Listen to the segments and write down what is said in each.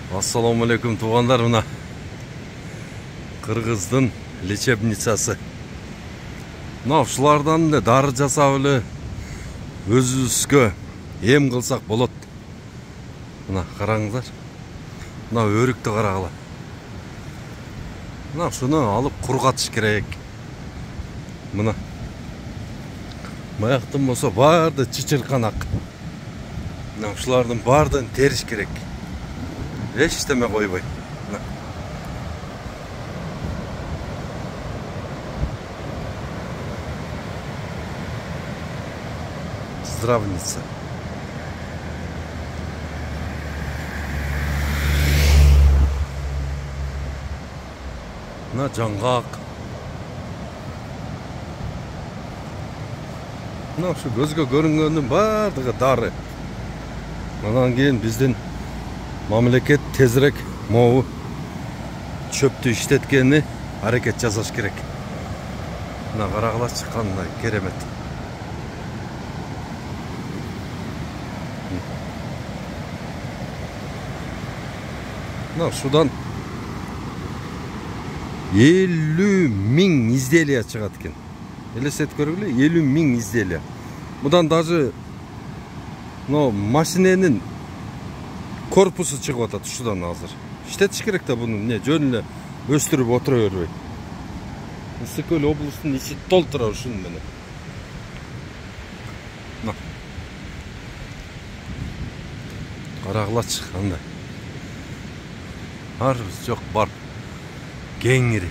Ассаламу алейкум туғандар, мына Қырғыздың лечебницасы. Мына ушулардан дары жасап эле өзүбүзгө эм кылсак болот. Мына караңыздар. Мына өрүктү карагыла. Мына ушуну алып кургатыш керек. Мына маяктын болсо барды чычырканак. Мына ушулардын бардын териш керек. Эчтеме койбой. Здравница. Мына жаңгак. Мына ушу көзгө көрүнгөндүн бардыгы дары. Анан кийин биздин мамлекет тезирээк могу чөптү иштеткени аракет жасаш керек. Мына карагыла чыккандай керемет. Мына ушудан 50 миң изделия чыгат экен. Элестетип көргүлө, 50 миң изделия. Мудан даже машиненин корпусу чыгып атат ушудан азыр. Иштетиш керек да буну, эмне жөн эле өстүрүп отура бербей. Ысык-Көл облусунун ичи толтура ушун менен. Карагылачы кандай. Ар жок бар. Кеңири.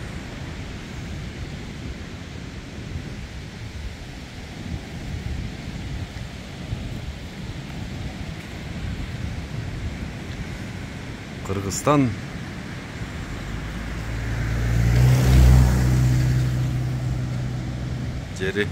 Кыргызстан жери